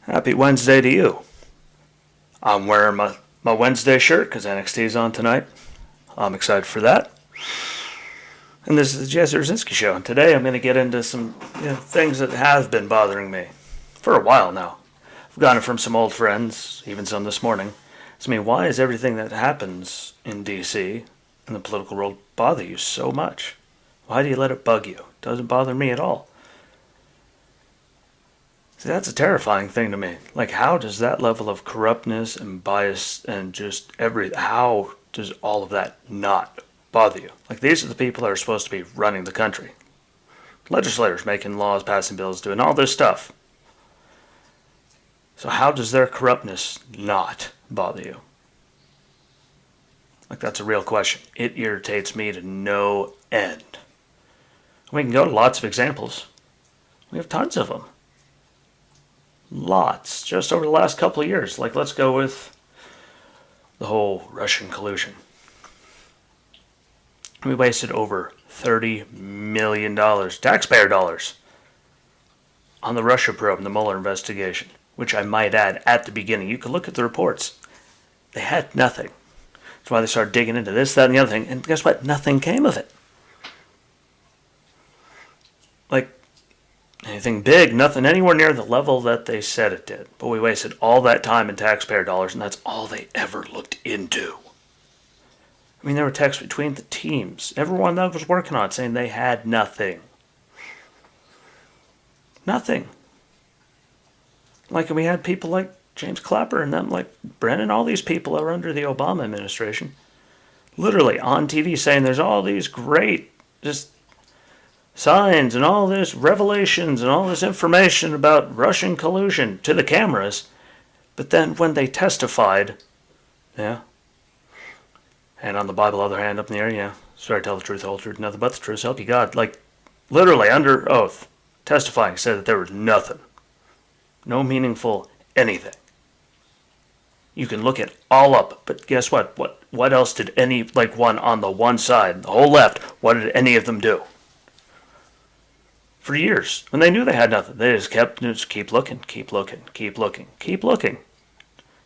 Happy Wednesday to you. I'm wearing my Wednesday shirt because NXT is on tonight. I'm excited for that. And this is the Jesse Rosinsky Show. And today I'm going to get into some things that have been bothering me for a while now. I've gotten it from some old friends, even some this morning. Why is everything that happens in D.C. in the political world bother you so much? Why do you let it bug you? It doesn't bother me at all. See, that's a terrifying thing to me. How does that level of corruptness and bias and just how does all of that not bother you? These are the people that are supposed to be running the country. Legislators making laws, passing bills, doing all this stuff. So how does their corruptness not bother you? That's a real question. It irritates me to no end. We can go to lots of examples. We have tons of them. Lots, just over the last couple of years. Let's go with the whole Russian collusion. We wasted over $30 million, taxpayer dollars, on the Russia probe and the Mueller investigation, which I might add, at the beginning, you could look at the reports. They had nothing. That's why they started digging into this, that, and the other thing. And guess what? Nothing came of it. Anything big, nothing anywhere near the level that they said it did. But we wasted all that time in taxpayer dollars, and that's all they ever looked into. There were texts between the teams. Everyone that was working on it saying they had nothing. Nothing. And we had people like James Clapper and them, Brennan, all these people that were under the Obama administration, literally on TV saying there's all these great, just signs and all this revelations and all this information about Russian collusion to the cameras. But then when they testified, hand on the Bible, other hand up in the air, swear to tell the truth, the whole truth, nothing but the truth, so help you God. Literally under oath, testifying, said that there was nothing. No meaningful anything. You can look it all up, but guess what? What else did any, one on the one side, the whole left, what did any of them do? For years, when they knew they had nothing, they just keep looking.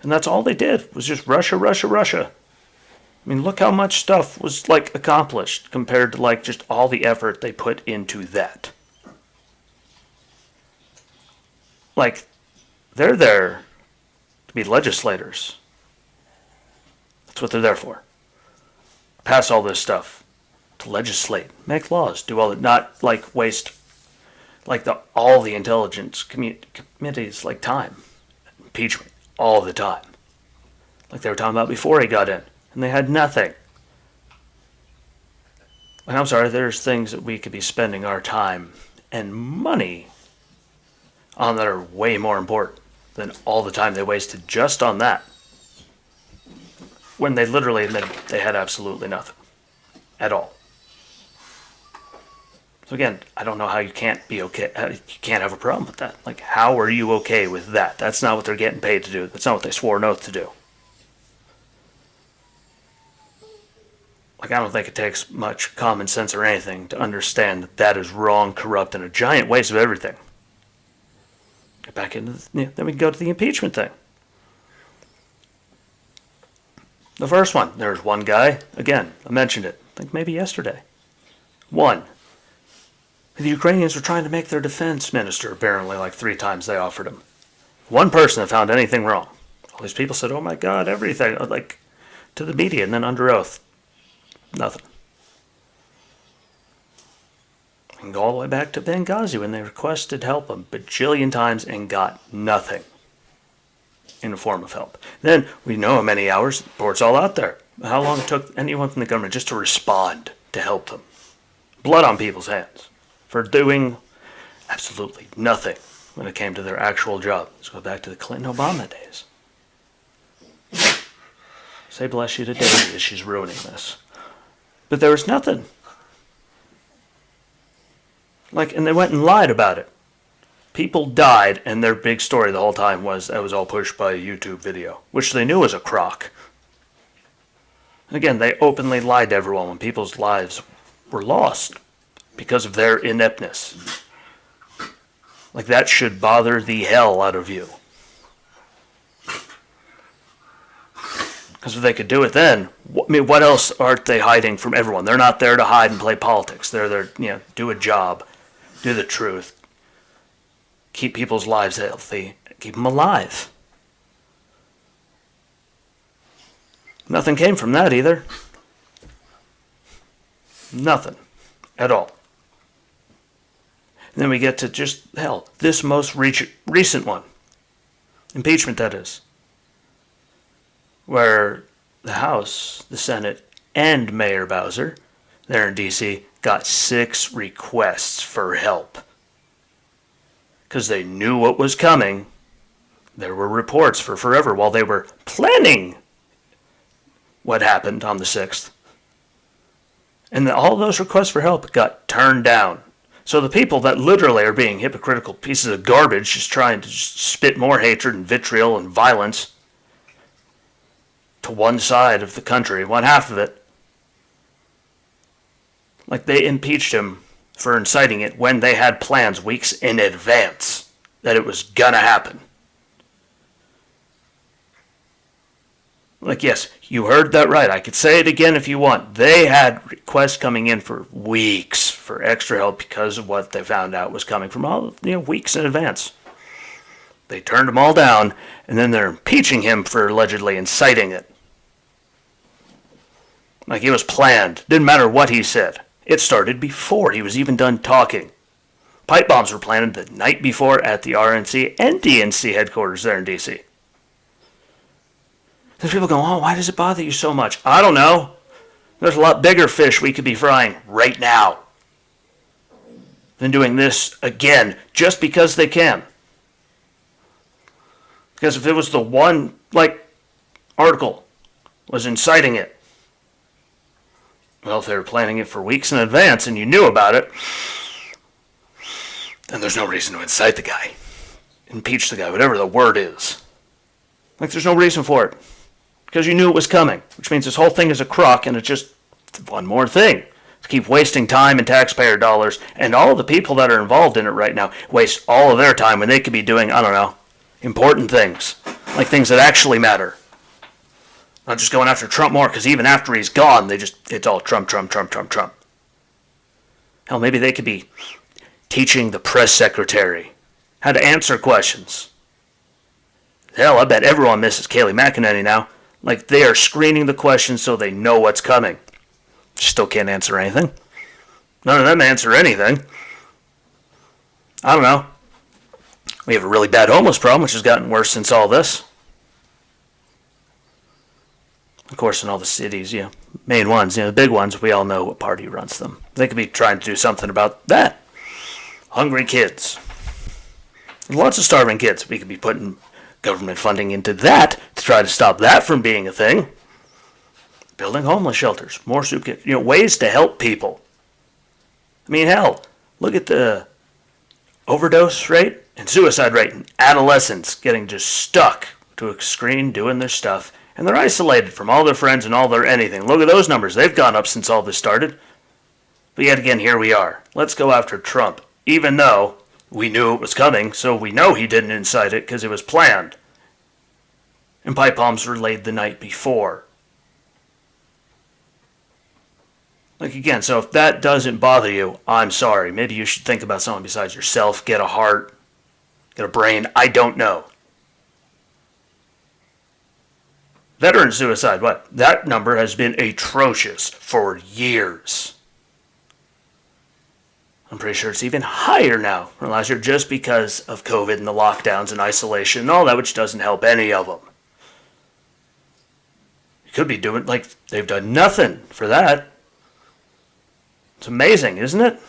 And that's all they did, was just Russia. Look how much stuff was, accomplished compared to, just all the effort they put into that. They're there to be legislators. That's what they're there for. Pass all this stuff. To legislate. Make laws. Do all that. Not, waste all the intelligence committees, time. Impeachment. All the time. They were talking about before he got in. And they had nothing. I'm sorry, there's things that we could be spending our time and money on that are way more important than all the time they wasted just on that. When they literally admitted they had absolutely nothing. At all. So again, I don't know how you can't be okay. You can't have a problem with that. How are you okay with that? That's not what they're getting paid to do. That's not what they swore an oath to do. I don't think it takes much common sense or anything to understand that that is wrong, corrupt, and a giant waste of everything. Get back into then we can go to the impeachment thing. The first one, there's one guy, again, I mentioned it, I think maybe yesterday. One. The Ukrainians were trying to make their defense minister, apparently, 3 times they offered him. One person that found anything wrong. All these people said, oh my God, everything, to the media, and then under oath. Nothing. And go all the way back to Benghazi when they requested help a bajillion times and got nothing in the form of help. Then, we know how many hours, the report's all out there, how long it took anyone from the government just to respond to help them. Blood on people's hands for doing absolutely nothing when it came to their actual job. Let's go back to the Clinton-Obama days. Say bless you to Daisy as she's ruining this. But there was nothing. And they went and lied about it. People died, and their big story the whole time was that was all pushed by a YouTube video, which they knew was a crock. And again, they openly lied to everyone when people's lives were lost because of their ineptness. That should bother the hell out of you. Because if they could do it then, what else aren't they hiding from everyone? They're not there to hide and play politics. They're there, do a job, do the truth, keep people's lives healthy, keep them alive. Nothing came from that either. Nothing at all. And then we get to just, hell, this most recent one. Impeachment, that is. Where the House, the Senate, and Mayor Bowser, there in D.C., got 6 requests for help. Because they knew what was coming. There were reports for forever while they were planning what happened on the 6th. And all those requests for help got turned down. So the people that literally are being hypocritical pieces of garbage, just trying to spit more hatred and vitriol and violence to one side of the country, one half of it, like they impeached him for inciting it when they had plans weeks in advance that it was gonna happen. Like, yes, you heard that right. I could say it again if you want. They had requests coming in for weeks for extra help because of what they found out was coming from all, weeks in advance. They turned them all down, and then they're impeaching him for allegedly inciting it. Like it was planned. Didn't matter what he said. It started before he was even done talking. Pipe bombs were planted the night before at the RNC and DNC headquarters there in D.C. There's people going, why does it bother you so much? I don't know. There's a lot bigger fish we could be frying right now than doing this again just because they can. Because if it was the one, article was inciting it, well, if they were planning it for weeks in advance and you knew about it, then there's no reason to incite the guy. Impeach the guy, whatever the word is. There's no reason for it. Because you knew it was coming, which means this whole thing is a crock, and it's just one more thing to keep wasting time and taxpayer dollars, and all of the people that are involved in it right now waste all of their time when they could be doing, important things, like things that actually matter. Not just going after Trump more, because even after he's gone, it's all Trump, Trump, Trump, Trump, Trump. Hell, maybe they could be teaching the press secretary how to answer questions. Hell, I bet everyone misses Kayleigh McEnany now. They are screening the questions so they know what's coming. Still can't answer anything. None of them answer anything. I don't know. We have a really bad homeless problem, which has gotten worse since all this. Of course, in all the cities, main ones, the big ones, we all know what party runs them. They could be trying to do something about that. Hungry kids. Lots of starving kids. We could be putting government funding into that to try to stop that from being a thing. Building homeless shelters, more soup kits, ways to help people. Hell, look at the overdose rate and suicide rate in adolescents getting just stuck to a screen doing their stuff, and they're isolated from all their friends and all their anything. Look at those numbers. They've gone up since all this started. But yet again, here we are. Let's go after Trump, even though we knew it was coming, so we know he didn't incite it because it was planned. And pipe bombs were laid the night before. Again, so if that doesn't bother you, I'm sorry. Maybe you should think about someone besides yourself. Get a heart. Get a brain. I don't know. Veteran suicide, what? That number has been atrocious for years. I'm pretty sure it's even higher now from last year just because of COVID and the lockdowns and isolation and all that, which doesn't help any of them. You could be doing, they've done nothing for that. It's amazing, isn't it?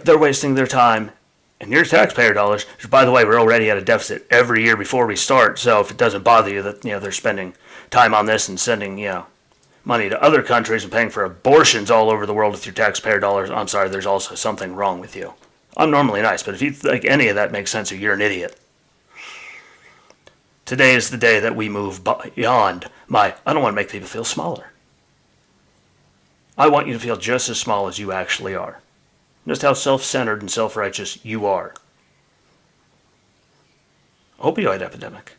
They're wasting their time and your taxpayer dollars, which, by the way, we're already at a deficit every year before we start, so if it doesn't bother you that, they're spending time on this and sending, money to other countries and paying for abortions all over the world with your taxpayer dollars, I'm sorry, there's also something wrong with you. I'm normally nice, but if you think any of that makes sense, or you're an idiot. Today is the day that we move beyond I don't want to make people feel smaller. I want you to feel just as small as you actually are. Just how self-centered and self-righteous you are. Opioid epidemic.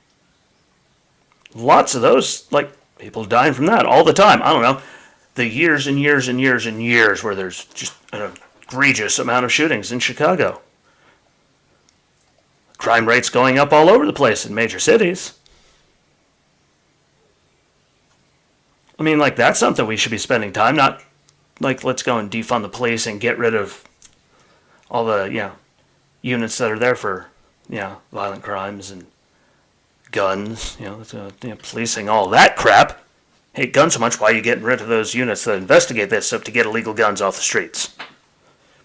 Lots of those, like, people dying from that all the time. I don't know. The years and years and years and years where there's just an egregious amount of shootings in Chicago. Crime rates going up all over the place in major cities. I mean, like, that's something we should be spending time, not like, let's go and defund the police and get rid of all the, units that are there for, violent crimes and guns, policing all that crap. Hate guns so much, why are you getting rid of those units that investigate this stuff to get illegal guns off the streets?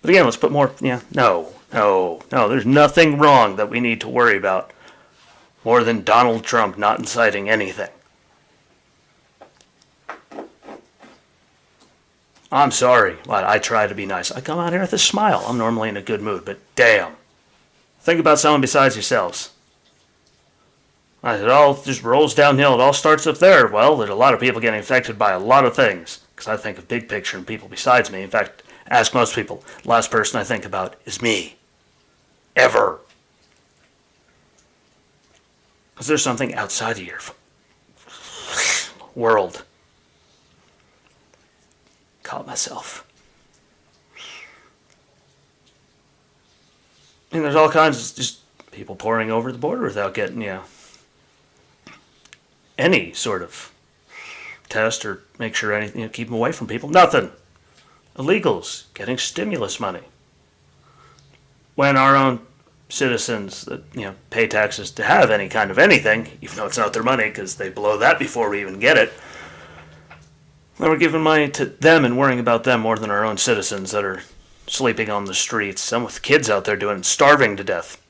But again, let's put more, no, there's nothing wrong that we need to worry about more than Donald Trump not inciting anything. I'm sorry, but I try to be nice. I come out here with a smile. I'm normally in a good mood, but damn. Think about someone besides yourselves. It all just rolls downhill. It all starts up there. Well, there's a lot of people getting affected by a lot of things. Because I think of big picture and people besides me. In fact, ask most people. The last person I think about is me. Ever. Because there's something outside of your world. Caught myself. And there's all kinds of just people pouring over the border without getting, any sort of test or make sure anything, keep them away from people. Nothing. Illegals getting stimulus money. When our own citizens that, pay taxes to have any kind of anything, even though it's not their money because they blow that before we even get it, then we're giving money to them and worrying about them more than our own citizens that are sleeping on the streets. Some with kids out there doing it, starving to death.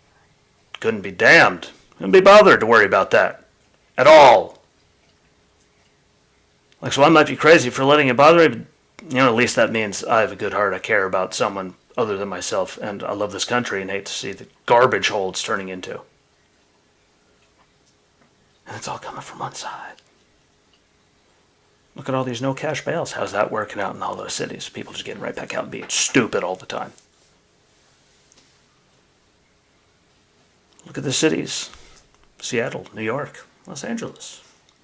Couldn't be damned. Couldn't be bothered to worry about that. At all. Like, so I might be crazy for letting it bother me, but, at least that means I have a good heart. I care about someone other than myself, and I love this country and hate to see the garbage hole it's turning into. And it's all coming from one side. Look at all these no cash bails. How's that working out in all those cities? People just getting right back out and being stupid all the time. Look at the cities. Seattle, New York, Los Angeles,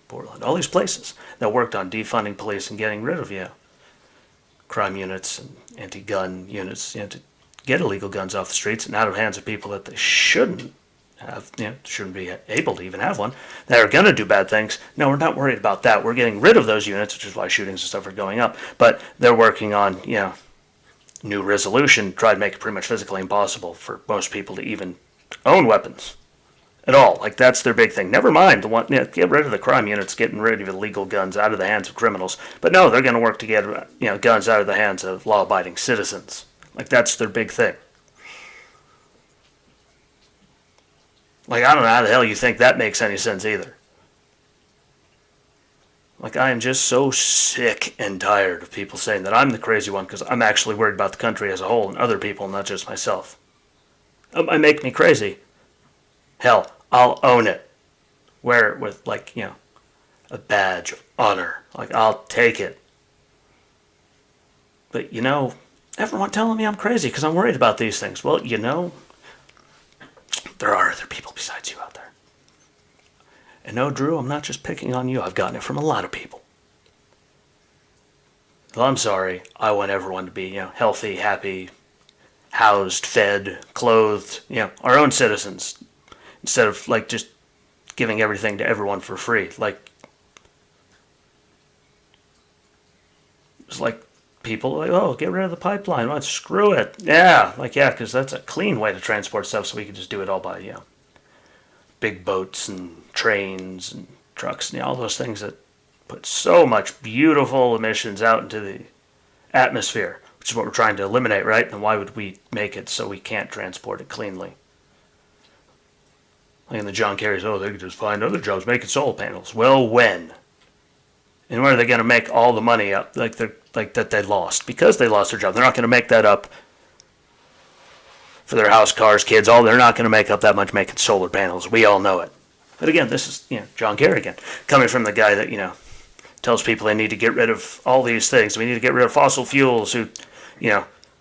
Portland, all these places that worked on defunding police and getting rid of, crime units and anti-gun units, to get illegal guns off the streets and out of hands of people that they shouldn't have, shouldn't be able to even have one, that are going to do bad things. No, we're not worried about that. We're getting rid of those units, which is why shootings and stuff are going up. But they're working on, new resolution, try to make it pretty much physically impossible for most people to even own weapons at all. Like, that's their big thing. Never mind the one, get rid of the crime units, getting rid of illegal guns out of the hands of criminals. But no, they're going to work to get, guns out of the hands of law-abiding citizens. Like, that's their big thing. Like, I don't know how the hell you think that makes any sense either. Like, I am just so sick and tired of people saying that I'm the crazy one because I'm actually worried about the country as a whole and other people, not just myself. It make me crazy. Hell, I'll own it. Wear it with, a badge of honor. Like, I'll take it. But, everyone telling me I'm crazy because I'm worried about these things. Well, there are other people besides you out there. And no, Drew, I'm not just picking on you. I've gotten it from a lot of people. Well, I'm sorry. I want everyone to be, healthy, happy, housed, fed, clothed, our own citizens. Instead of, just giving everything to everyone for free. It's like people get rid of the pipeline. Well, screw it. Yeah, because that's a clean way to transport stuff, so we can just do it all by, big boats and trains and trucks and all those things that put so much beautiful emissions out into the atmosphere, which is what we're trying to eliminate, right? And why would we make it so we can't transport it cleanly? And the John Kerry's, they could just find other jobs making solar panels. Well, when? And where are they going to make all the money up that they lost? Because they lost their job. They're not going to make that up for their house, cars, kids. They're not going to make up that much making solar panels. We all know it. But again, this is John Kerry again, coming from the guy that tells people they need to get rid of all these things. We need to get rid of fossil fuels. Who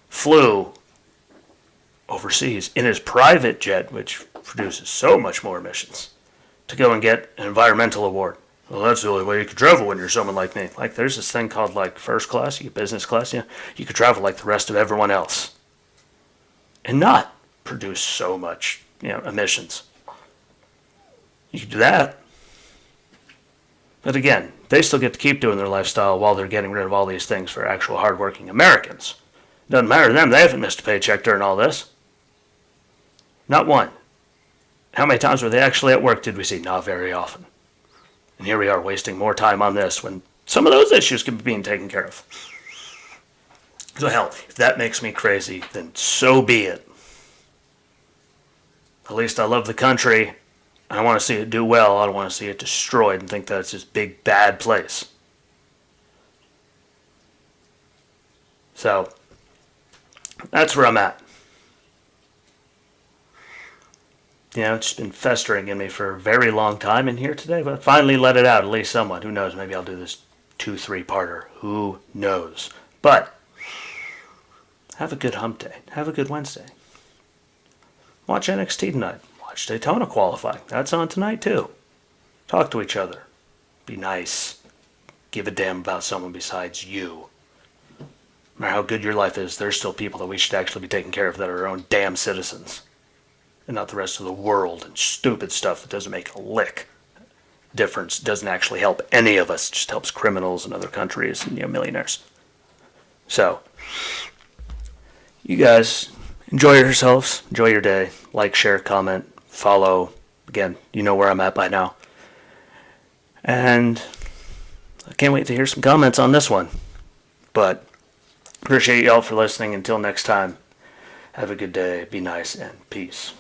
flew overseas in his private jet, which produces so much more emissions, to go and get an environmental award. well, that's the only way you can travel when you're someone like me. Like, there's this thing called, like, first class, business class, you could travel like the rest of everyone else and not produce so much, emissions. You could do that. But again, they still get to keep doing their lifestyle while they're getting rid of all these things for actual hardworking Americans. Doesn't matter to them, they haven't missed a paycheck during all this. Not one. How many times were they actually at work did we see? Not very often. And here we are wasting more time on this when some of those issues could be being taken care of. So hell, if that makes me crazy, then so be it. At least I love the country. I want to see it do well. I don't want to see it destroyed and think that it's this big bad place. So, that's where I'm at. It's just been festering in me for a very long time in here today, but I finally let it out, at least somewhat. Who knows? Maybe I'll do this 2-3-parter. Who knows? But, have a good hump day. Have a good Wednesday. Watch NXT tonight. Watch Daytona qualify. That's on tonight, too. Talk to each other. Be nice. Give a damn about someone besides you. No matter how good your life is, there's still people that we should actually be taking care of that are our own damn citizens. And not the rest of the world and stupid stuff that doesn't make a lick difference, doesn't actually help any of us, just helps criminals in other countries and millionaires. So, you guys enjoy yourselves, enjoy your day, like, share, comment, follow. Again, you know where I'm at by now. And I can't wait to hear some comments on this one. But appreciate y'all for listening. Until next time, have a good day, be nice, and peace.